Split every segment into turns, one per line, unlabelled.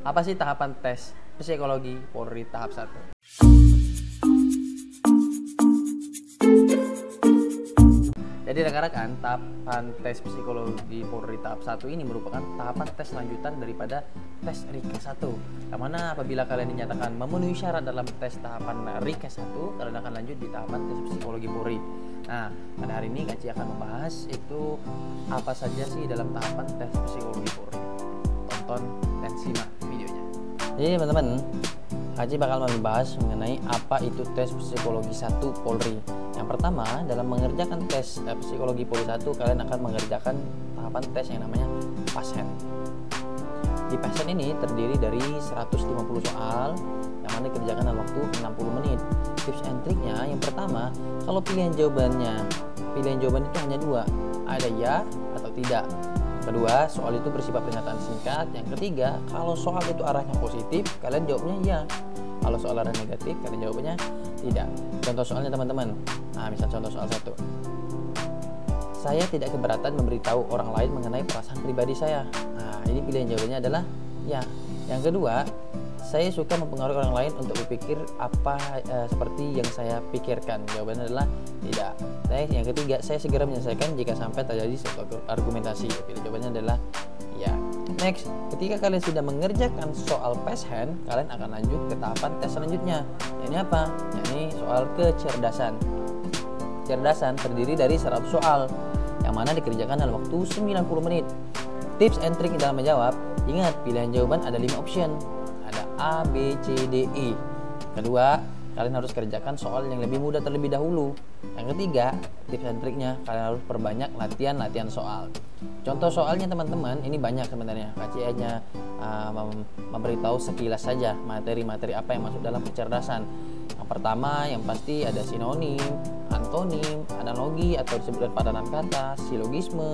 Apa sih tahapan tes psikologi Polri tahap 1? Jadi rekan-rekan, tahapan tes psikologi Polri tahap 1 ini merupakan tahapan tes lanjutan daripada tes Rikes 1. Yang mana apabila kalian dinyatakan memenuhi syarat dalam tes tahapan Rikes 1, kalian akan lanjut di tahapan tes psikologi Polri. Nah, pada hari ini Kak akan membahas itu apa saja sih dalam tahapan tes psikologi Polri. Tonton dan simak videonya. Jadi teman-teman, Kak bakal membahas mengenai apa itu tes psikologi 1 Polri. Yang pertama, dalam mengerjakan tes psikologi Polri 1, kalian akan mengerjakan tahapan tes yang namanya PASHEN. Di PASHEN ini terdiri dari 150 soal yang mana dikerjakan dalam waktu 60 menit. Tips and triknya, yang pertama, kalau pilihan jawaban itu hanya dua, ada ya atau tidak. Kedua, soal itu bersifat pernyataan singkat. Yang ketiga, kalau soal itu arahnya positif, kalian jawabnya ya. Kalau soal arah negatif, kalian jawabannya tidak. Contoh soalnya teman-teman. Nah, misal contoh soal 1. Saya tidak keberatan memberitahu orang lain mengenai perasaan pribadi saya. Nah, ini pilihan jawabannya adalah ya. Yang kedua, saya suka mempengaruhi orang lain untuk berpikir apa seperti yang saya pikirkan. Jawabannya adalah tidak. Yang ketiga, saya segera menyelesaikan jika sampai terjadi suatu argumentasi. Jawabannya adalah ya. Next, ketika kalian sudah mengerjakan soal PASHEN, kalian akan lanjut ke tahapan tes selanjutnya. Ini apa? Ini soal kecerdasan. Kecerdasan terdiri dari 100 soal yang mana dikerjakan dalam waktu 90 menit. Tips and trick dalam menjawab, ingat pilihan jawaban ada 5 option. Ada A, B, C, D, E. Kedua, kalian harus kerjakan soal yang lebih mudah terlebih dahulu. Yang ketiga, tips and triknya, kalian harus perbanyak latihan soal. Contoh soalnya teman-teman, ini banyak sebenarnya. Kak hanya memberitahu sekilas saja materi-materi apa yang masuk dalam kecerdasan. Yang pertama, yang pasti ada sinonim, antonim, analogi atau disebutkan padanan kata, silogisme,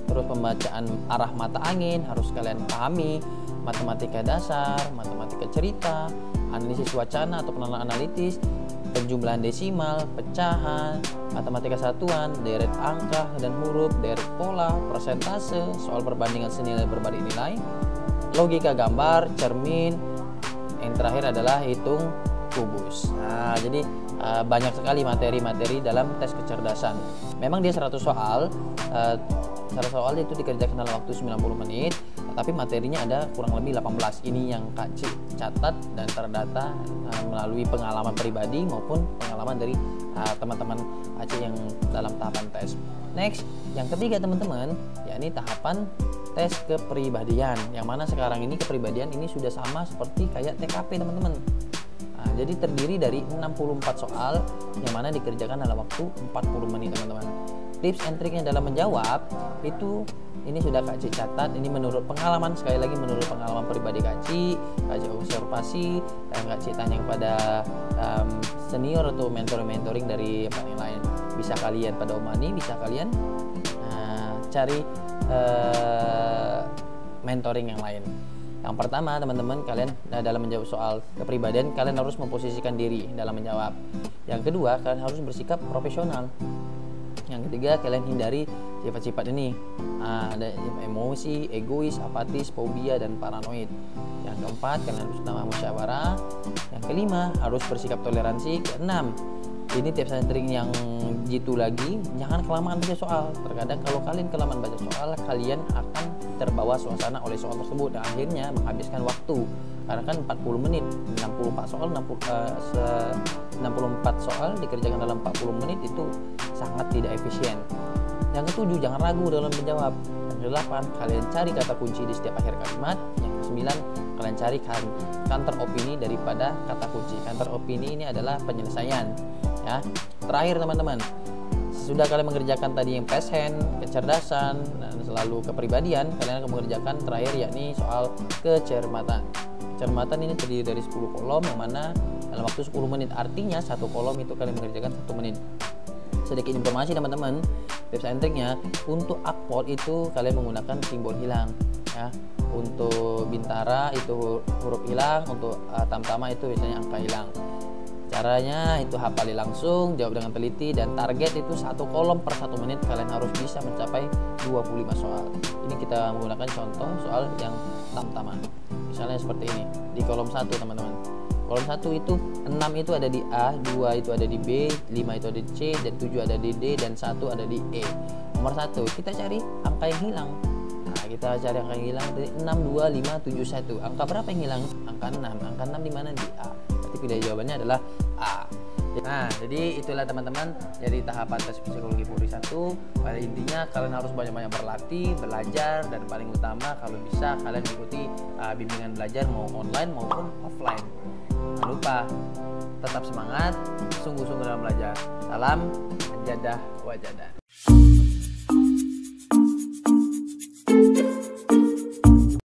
terus pembacaan arah mata angin harus kalian pahami, matematika dasar, matematika cerita, analisis wacana atau penalaran analitis, penjumlahan desimal, pecahan, matematika satuan, deret angka dan huruf, deret pola, persentase, soal perbandingan senilai berbalik nilai, logika gambar, cermin, yang terakhir adalah hitung kubus. Nah, jadi banyak sekali materi-materi dalam tes kecerdasan. Memang dia 100 soal, 100 soal itu dikerjakan dalam waktu 90 menit, tapi materinya ada kurang lebih 18. Ini yang Kak catat dan terdata melalui pengalaman pribadi maupun pengalaman dari teman-teman Kak yang dalam tahapan tes. Next, yang ketiga teman-teman, yakni tahapan tes kepribadian, yang mana sekarang ini kepribadian ini sudah sama seperti kayak TKP teman-teman. Nah, jadi terdiri dari 64 soal yang mana dikerjakan dalam waktu 40 menit teman-teman. Tips and triknya dalam menjawab itu ini sudah Kak catat, ini menurut pengalaman, sekali lagi menurut pengalaman pribadi Kak observasi dan Kak tanya kepada senior atau mentoring dari yang lain. Bisa kalian pada omani, bisa kalian cari mentoring yang lain. Yang pertama teman-teman, kalian dalam menjawab soal kepribadian kalian harus memposisikan diri dalam menjawab. Yang kedua, kalian harus bersikap profesional. Yang ketiga, kalian hindari sifat-sifat ini. Ada emosi, egois, apatis, fobia, dan paranoid. Yang keempat, kalian harus utama musyawarah. Yang kelima, harus bersikap toleransi. Keenam, ini tips and trik yang jitu lagi, jangan kelamaan baca soal. Terkadang kalau kalian kelamaan baca soal, kalian akan terbawa suasana oleh soal tersebut dan akhirnya menghabiskan waktu. Karena kan 40 menit, 64 soal dikerjakan dalam 40 menit itu sangat tidak efisien. Yang ketujuh, jangan ragu dalam menjawab. Yang kedelapan, kalian cari kata kunci di setiap akhir kalimat. Yang kesembilan, kalian cari counter opini daripada kata kunci. Counter opini ini adalah penyelesaian. Ya, terakhir teman-teman, sudah kalian mengerjakan tadi yang PASHEN, kecerdasan, dan selalu kepribadian, kalian akan mengerjakan terakhir yakni soal kecermatan. Kecermatan ini terdiri dari 10 kolom yang mana dalam waktu 10 menit, artinya satu kolom itu kalian mengerjakan 1 menit. Sedikit informasi teman-teman, tips and triknya, untuk akpol itu kalian menggunakan simbol hilang ya. Untuk bintara itu huruf hilang, untuk tamtama itu biasanya angka hilang. Caranya itu hafali langsung, jawab dengan teliti, dan target itu 1 kolom per 1 menit. Kalian harus bisa mencapai 25 soal. Ini kita menggunakan contoh soal yang tamtama. Misalnya seperti ini. Di kolom 1 teman-teman. Kolom 1 itu 6 itu ada di A, 2 itu ada di B, 5 itu ada di C, dan 7 ada di D, dan 1 ada di E. Nomor 1 kita cari angka yang hilang. Nah, kita cari angka yang hilang dari 6, 2, 5, 7, 1. Angka berapa yang hilang? Angka 6. Angka 6 di mana? Di A. Berarti pilihan jawabannya adalah A. Nah, jadi itulah teman-teman, jadi tahapan tes psikologi Polri 1. Pada intinya kalian harus banyak-banyak berlatih, belajar, dan paling utama kalau bisa kalian ikuti bimbingan belajar mau online maupun offline. Jangan lupa tetap semangat, sungguh-sungguh dalam belajar. Salam Jadah Wajadah.